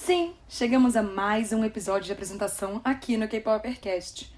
Sim, chegamos a mais um episódio de apresentação aqui no K-Popercast.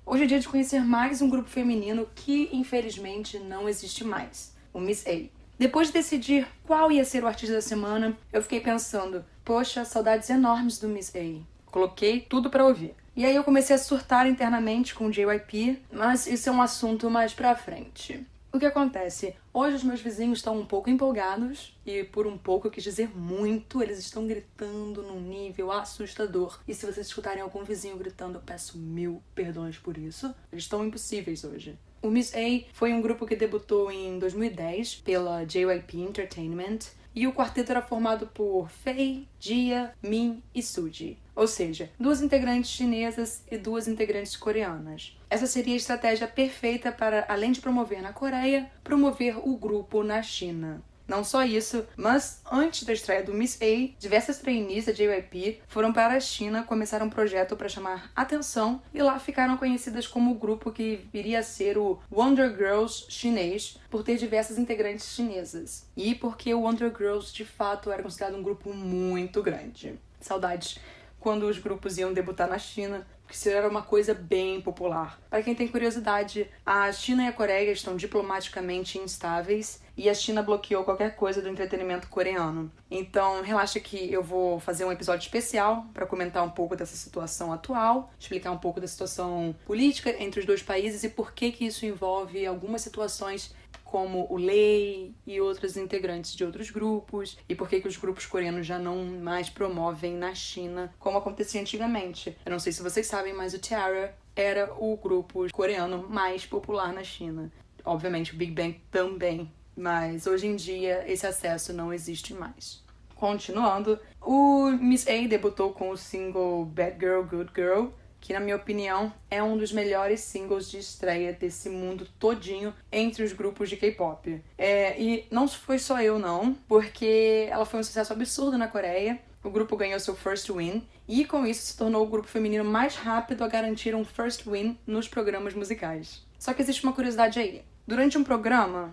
Hoje é dia de conhecer mais um grupo feminino que, infelizmente, não existe mais, o Miss A. Depois de decidir qual ia ser o artista da semana, eu fiquei pensando, poxa, saudades enormes do Miss A. Coloquei tudo pra ouvir. E aí eu comecei a surtar internamente com o JYP, mas isso é um assunto mais pra frente. O que acontece? Hoje os meus vizinhos estão um pouco empolgados, e por um pouco eu quis dizer muito, eles estão gritando num nível assustador. E se vocês escutarem algum vizinho gritando, eu peço 1000 perdões por isso. Eles estão impossíveis hoje. O Miss A foi um grupo que debutou em 2010 pela JYP Entertainment, e o quarteto era formado por Faye, Jia, Min e Suji. Ou seja, 2 integrantes chinesas e 2 integrantes coreanas. Essa seria a estratégia perfeita para, além de promover na Coreia, promover o grupo na China. Não só isso, mas antes da estreia do Miss A, diversas trainees da JYP foram para a China, começaram um projeto para chamar atenção e lá ficaram conhecidas como o grupo que viria a ser o Wonder Girls chinês, por ter diversas integrantes chinesas. E porque o Wonder Girls, de fato, era considerado um grupo muito grande. Saudades quando os grupos iam debutar na China, porque isso era uma coisa bem popular. Para quem tem curiosidade, a China e a Coreia estão diplomaticamente instáveis e a China bloqueou qualquer coisa do entretenimento coreano. Então, relaxa que eu vou fazer um episódio especial para comentar um pouco dessa situação atual, explicar um pouco da situação política entre os 2 países e por que isso envolve algumas situações como o Lei e outros integrantes de outros grupos, e por que os grupos coreanos já não mais promovem na China, como acontecia antigamente. Eu não sei se vocês sabem, mas o T-ara era o grupo coreano mais popular na China. Obviamente o Big Bang também, mas hoje em dia esse acesso não existe mais. Continuando, o Miss A debutou com o single Bad Girl, Good Girl, que, na minha opinião, é um dos melhores singles de estreia desse mundo todinho entre os grupos de K-pop. E não foi só eu, não, porque ela foi um sucesso absurdo na Coreia. O grupo ganhou seu first win e, com isso, se tornou o grupo feminino mais rápido a garantir um first win nos programas musicais. Só que existe uma curiosidade aí. Durante um programa,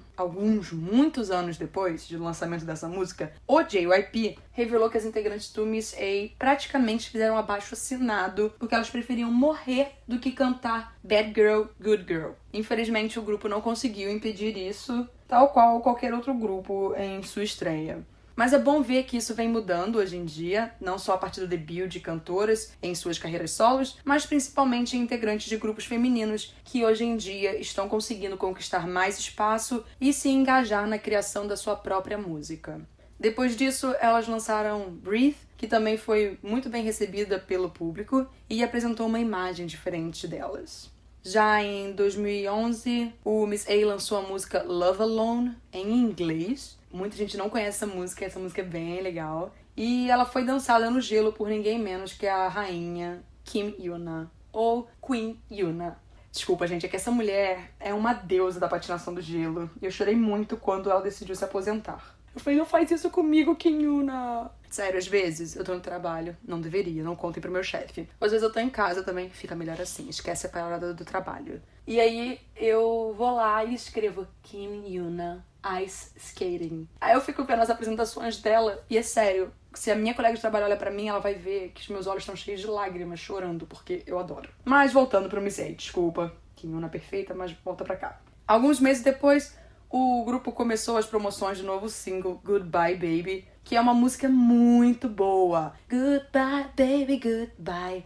muitos anos depois do lançamento dessa música, o JYP revelou que as integrantes do Miss A praticamente fizeram abaixo-assinado porque elas preferiam morrer do que cantar Bad Girl, Good Girl. Infelizmente, o grupo não conseguiu impedir isso, tal qual qualquer outro grupo em sua estreia. Mas é bom ver que isso vem mudando hoje em dia, não só a partir do debut de cantoras em suas carreiras solos, mas principalmente em integrantes de grupos femininos que hoje em dia estão conseguindo conquistar mais espaço e se engajar na criação da sua própria música. Depois disso, elas lançaram Breathe, que também foi muito bem recebida pelo público e apresentou uma imagem diferente delas. Já em 2011, o Miss A lançou a música Love Alone em inglês. Muita gente não conhece essa música é bem legal. E ela foi dançada no gelo por ninguém menos que a rainha Kim Yuna, ou Queen Yuna. Desculpa, gente, é que essa mulher é uma deusa da patinação do gelo. E eu chorei muito quando ela decidiu se aposentar. Eu falei, não faz isso comigo, Kim Yuna. Sério, às vezes eu tô no trabalho, não deveria, não contem pro meu chefe. Às vezes eu tô em casa também, fica melhor assim, esquece a parada do trabalho. E aí eu vou lá e escrevo Kim Yuna Ice Skating. Aí eu fico vendo as apresentações dela e é sério, se a minha colega de trabalho olha pra mim, ela vai ver que os meus olhos estão cheios de lágrimas, chorando, porque eu adoro. Mas voltando pro Miss A, desculpa, Kim Yuna perfeita, mas volta pra cá. Alguns meses depois, o grupo começou as promoções do novo single Goodbye Baby, que é uma música muito boa. Goodbye baby, goodbye.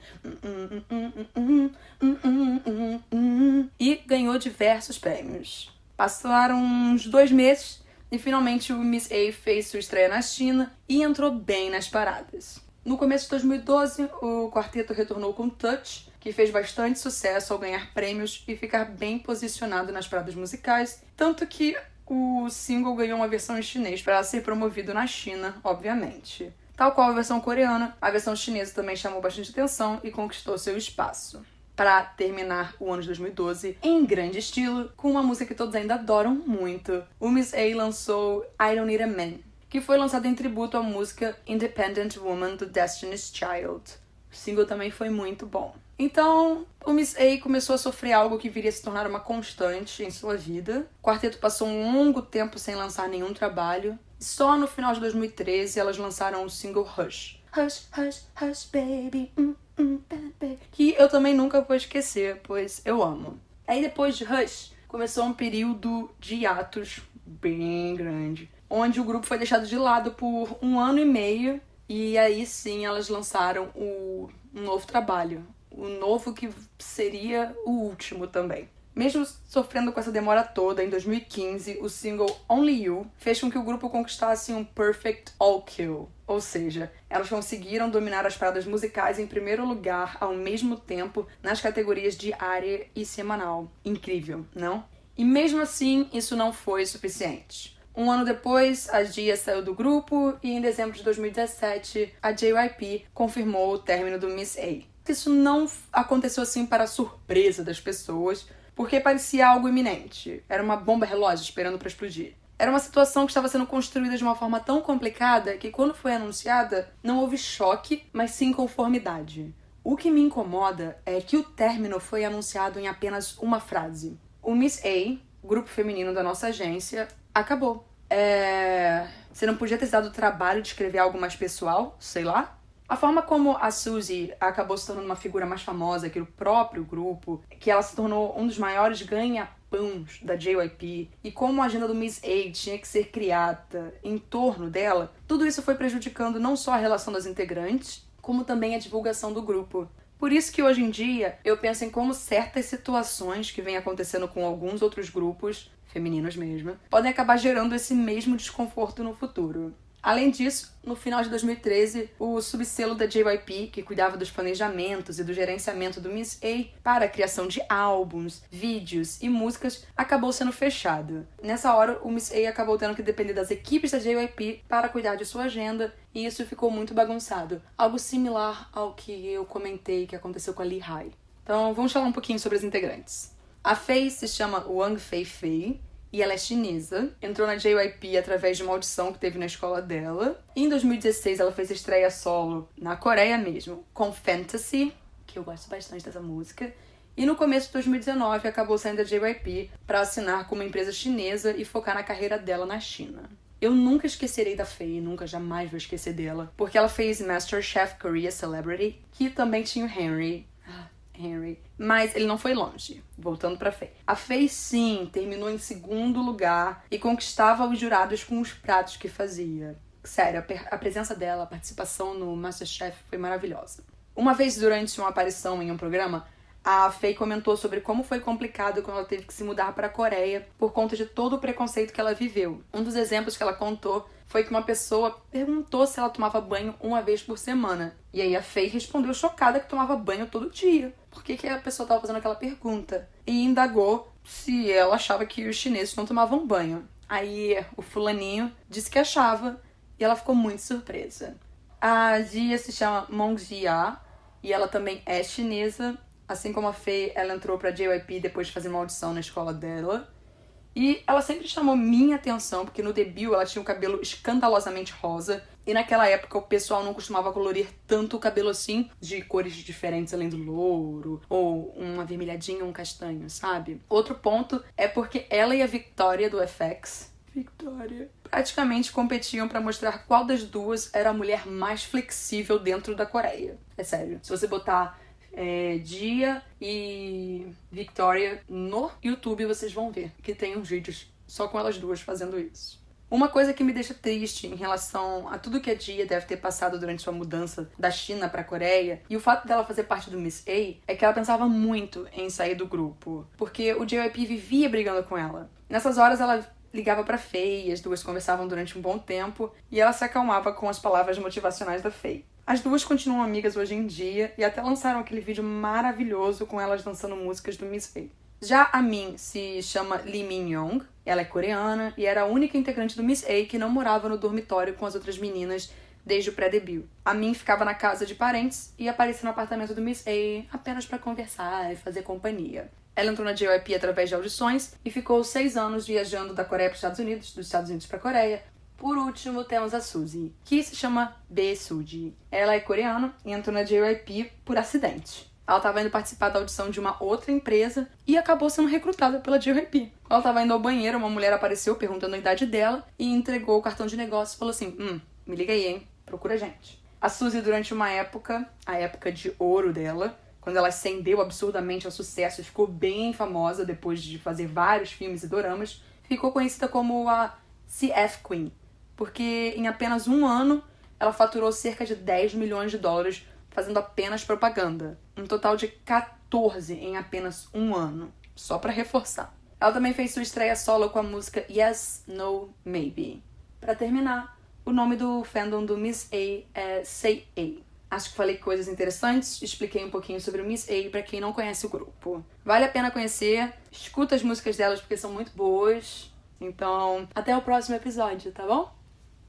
E ganhou diversos prêmios. Passaram uns 2 meses e finalmente o Miss A fez sua estreia na China e entrou bem nas paradas. No começo de 2012, o quarteto retornou com Touch, que fez bastante sucesso ao ganhar prêmios e ficar bem posicionado nas paradas musicais, tanto que o single ganhou uma versão em chinês para ser promovido na China, obviamente. Tal qual a versão coreana, a versão chinesa também chamou bastante atenção e conquistou seu espaço. Para terminar o ano de 2012 em grande estilo, com uma música que todos ainda adoram muito, o Miss A lançou I Don't Need a Man, que foi lançado em tributo à música Independent Woman do Destiny's Child. O single também foi muito bom. Então, o Miss A começou a sofrer algo que viria a se tornar uma constante em sua vida. O quarteto passou um longo tempo sem lançar nenhum trabalho. Só no final de 2013 elas lançaram o single Hush. Hush, hush, hush, baby, baby. Que eu também nunca vou esquecer, pois eu amo. Aí depois de Hush, começou um período de hiatos bem grande, onde o grupo foi deixado de lado por 1 ano e meio. E aí sim elas lançaram um novo trabalho. O novo que seria o último também. Mesmo sofrendo com essa demora toda, em 2015, o single Only You fez com que o grupo conquistasse um Perfect All Kill. Ou seja, elas conseguiram dominar as paradas musicais em primeiro lugar ao mesmo tempo nas categorias diária e semanal. Incrível, não? E mesmo assim, isso não foi suficiente. 1 ano depois, a Gia saiu do grupo e em dezembro de 2017, a JYP confirmou o término do Miss A. Isso não aconteceu assim para a surpresa das pessoas, porque parecia algo iminente. Era uma bomba relógio esperando para explodir. Era uma situação que estava sendo construída de uma forma tão complicada que quando foi anunciada, não houve choque, mas sim conformidade. O que me incomoda é que o término foi anunciado em apenas uma frase. O Miss A, grupo feminino da nossa agência, acabou. Você não podia ter se dado o trabalho de escrever algo mais pessoal? Sei lá. A forma como a Suzy acabou se tornando uma figura mais famosa que o próprio grupo, que ela se tornou um dos maiores ganha-pãos da JYP, e como a agenda do Miss A tinha que ser criada em torno dela, tudo isso foi prejudicando não só a relação das integrantes, como também a divulgação do grupo. Por isso que hoje em dia eu penso em como certas situações que vêm acontecendo com alguns outros grupos, femininos mesmo, podem acabar gerando esse mesmo desconforto no futuro. Além disso, no final de 2013, o subselo da JYP, que cuidava dos planejamentos e do gerenciamento do Miss A para a criação de álbuns, vídeos e músicas, acabou sendo fechado. Nessa hora, o Miss A acabou tendo que depender das equipes da JYP para cuidar de sua agenda, e isso ficou muito bagunçado. Algo similar ao que eu comentei que aconteceu com a Lee Hi. Então, vamos falar um pouquinho sobre as integrantes. A Faye se chama Wang Fei, e ela é chinesa. Entrou na JYP através de uma audição que teve na escola dela. E em 2016 ela fez estreia solo na Coreia mesmo, com Fantasy, que eu gosto bastante dessa música. E no começo de 2019 acabou saindo da JYP para assinar com uma empresa chinesa e focar na carreira dela na China. Eu nunca esquecerei da Faye, nunca jamais vou esquecer dela, porque ela fez MasterChef Korea Celebrity, que também tinha o Henry. Mas ele não foi longe. Voltando pra Faye. A Faye, sim, terminou em 2º lugar e conquistava os jurados com os pratos que fazia. Sério, a presença dela, a participação no MasterChef foi maravilhosa. Uma vez durante uma aparição em um programa, a Faye comentou sobre como foi complicado quando ela teve que se mudar para a Coreia por conta de todo o preconceito que ela viveu. Um dos exemplos que ela contou foi que uma pessoa perguntou se ela tomava banho 1 vez por semana. E aí a Faye respondeu chocada que tomava banho todo dia. Por que a pessoa estava fazendo aquela pergunta? E indagou se ela achava que os chineses não tomavam banho. Aí o fulaninho disse que achava e ela ficou muito surpresa. A Gia se chama Mongzia e ela também é chinesa. Assim como a Faye, ela entrou pra JYP depois de fazer uma audição na escola dela. E ela sempre chamou minha atenção, porque no debut ela tinha um cabelo escandalosamente rosa. E naquela época o pessoal não costumava colorir tanto o cabelo assim, de cores diferentes além do louro, ou um avermelhadinho ou um castanho, sabe? Outro ponto é porque ela e a Victoria do FX, praticamente competiam pra mostrar qual das duas era a mulher mais flexível dentro da Coreia. É sério, se você botar Gia e Victoria no YouTube, vocês vão ver que tem uns vídeos só com elas duas fazendo isso. Uma coisa que me deixa triste em relação a tudo que a Gia deve ter passado durante sua mudança da China pra Coreia, e o fato dela fazer parte do Miss A, é que ela pensava muito em sair do grupo, porque o JYP vivia brigando com ela. Nessas horas ela ligava pra Faye, as duas conversavam durante um bom tempo, e ela se acalmava com as palavras motivacionais da Faye. As duas continuam amigas hoje em dia e até lançaram aquele vídeo maravilhoso com elas dançando músicas do Miss A. Já a Min se chama Lee Min-young, ela é coreana e era a única integrante do Miss A que não morava no dormitório com as outras meninas desde o pré-debut. A Min ficava na casa de parentes e aparecia no apartamento do Miss A apenas para conversar e fazer companhia. Ela entrou na JYP através de audições e ficou 6 anos viajando da Coreia para os Estados Unidos, dos Estados Unidos para a Coreia. Por último, temos a Suzy, que se chama Bae Suji. Ela é coreana e entrou na JYP por acidente. Ela estava indo participar da audição de uma outra empresa e acabou sendo recrutada pela JYP. Ela estava indo ao banheiro, uma mulher apareceu perguntando a idade dela e entregou o cartão de negócio e falou assim, me liga aí, hein? Procura a gente. A Suzy, durante uma época, a época de ouro dela, quando ela ascendeu absurdamente ao sucesso e ficou bem famosa depois de fazer vários filmes e doramas, ficou conhecida como a CF Queen, porque em apenas um ano ela faturou cerca de 10 milhões de dólares fazendo apenas propaganda. Um total de 14 em apenas um ano, só pra reforçar. Ela também fez sua estreia solo com a música Yes, No, Maybe. Pra terminar, o nome do fandom do Miss A é Say A. Acho que falei coisas interessantes, expliquei um pouquinho sobre o Miss A pra quem não conhece o grupo. Vale a pena conhecer, escuta as músicas delas porque são muito boas. Então, até o próximo episódio, tá bom?